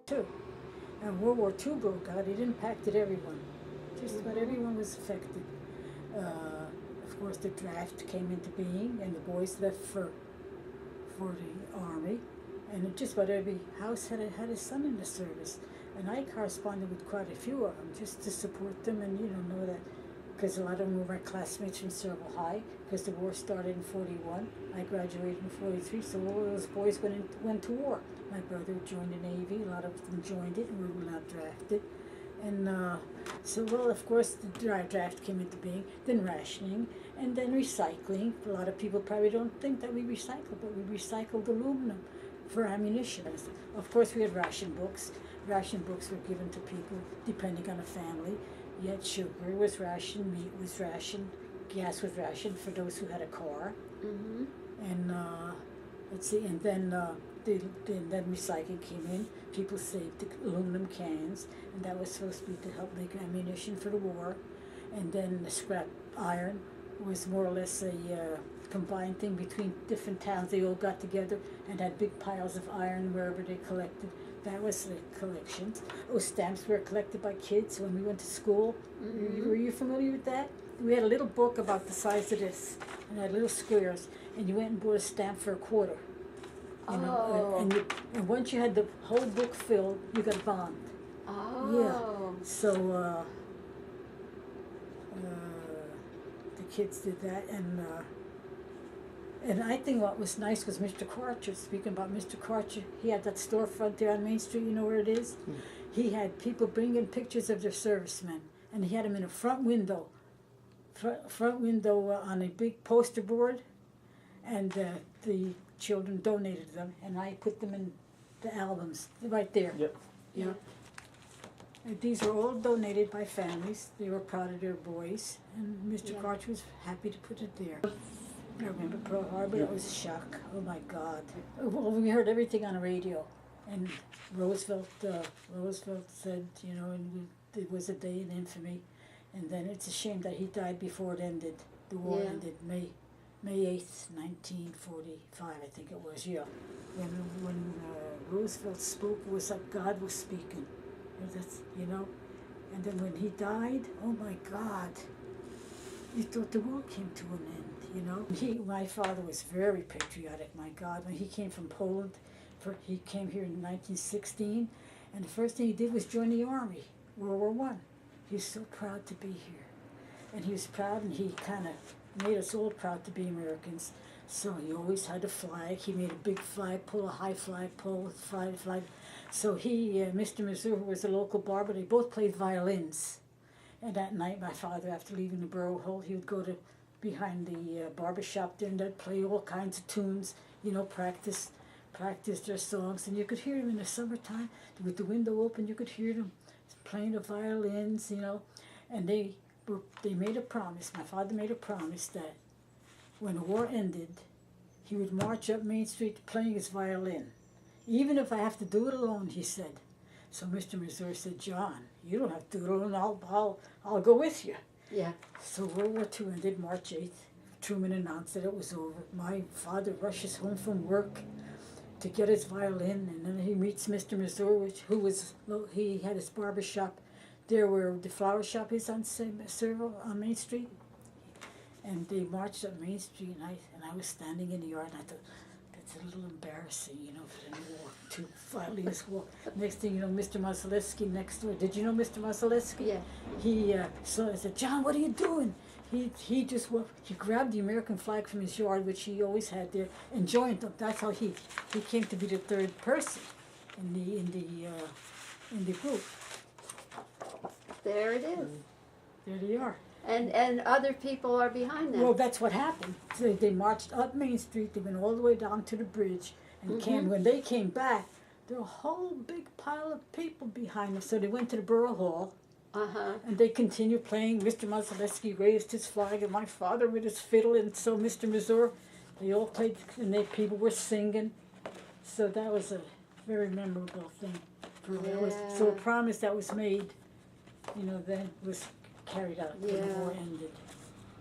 too. And World War II broke out. It impacted everyone. Just about everyone was affected. Of course, the draft came into being, and the boys left for the army, and just about every house had a son in the service. And I corresponded with quite a few of them just to support them, and know that because a lot of them were my classmates from Sayreville High, because the war started in '41. I graduated in '43, so all of those boys went to war. My brother joined the Navy. A lot of them joined it and were not drafted. And well, of course, the draft came into being, then rationing, and then recycling. A lot of people probably don't think that we recycle, but we recycled aluminum for ammunition. Of course, we had ration books. Ration books were given to people depending on the family. You had sugar was rationed, meat was rationed, gas was rationed for those who had a car. Mm-hmm. And let's see, and then recycling came in. People saved the aluminum cans, and that was supposed to be to help make ammunition for the war. And then the scrap iron was more or less a combined thing between different towns. They all got together and had big piles of iron wherever they collected. That was the collections. Oh, stamps were collected by kids when we went to school. Mm-hmm. Were you familiar with that? We had a little book about the size of this, and had little squares, and you went and bought a stamp for $0.25. And once you had the whole book filled, you got a bond. Oh. Yeah. So the kids did that, and I think what was nice was Mr. Karcher. Speaking about Mr. Karcher, he had that storefront there on Main Street. You know where it is? Mm. He had people bring in pictures of their servicemen, and he had them in a front window on a big poster board, and the children donated them, and I put them in the albums right there. Yep. Yeah. And these were all donated by families. They were proud of their boys, and Mr. Karcher was happy to put it there. I remember Pearl Harbor. It was a shock. Oh my God! Well, we heard everything on the radio, and Roosevelt said, and it was a day in infamy, and then it's a shame that he died before it ended. The war ended May 8th, 1945, I think it was. Yeah, when Roosevelt spoke, it was like God was speaking. That's and then when he died, oh my God! You thought the world came to an end. My father was very patriotic, my God. When he came from Poland, he came here in 1916, and the first thing he did was join the Army, World War I. He was so proud to be here. And he was proud, and he kind of made us all proud to be Americans. So he always had a flag. He made a big flagpole, a high flagpole with flag. So Mr. Missouri, who was a local barber, they both played violins. And that night, my father, after leaving the Borough Hall, he would go to behind the barber shop there, and they'd play all kinds of tunes, practice their songs. And you could hear them in the summertime with the window open. You could hear them playing the violins, And they made a promise. My father made a promise that when the war ended, he would march up Main Street playing his violin, even if I have to do it alone. He said. So Mr. Missouri said, "John, you don't have to do it alone. I'll go with you." Yeah. So World War II ended March 8th. Truman announced that it was over. My father rushes home from work to get his violin, and then he meets Mr. Missouri, he had his barber shop there where the flower shop is on Sayreville, on Main Street. And they marched up Main Street, and I was standing in the yard, and I thought, that's a little embarrassing, for them to walk two violins. Next thing you know, Mr. Masalewski next door. Did you know Mr. Masalewski? Yeah. He so I said, "John, what are you doing?" He just he grabbed the American flag from his yard, which he always had there, and joined them. That's how he came to be the third person in the group. There it is. There they are. And other people are behind them. Well, that's what happened. So they marched up Main Street. They went all the way down to the bridge, and when they came back, there were a whole big pile of people behind them. So they went to the Borough Hall. And they continued playing. Mr. Masalewski raised his flag, and my father with his fiddle, and so Mr. Missouri, they all played, and people were singing. So that was a very memorable thing. So a promise that was made, then was carried out when the war ended.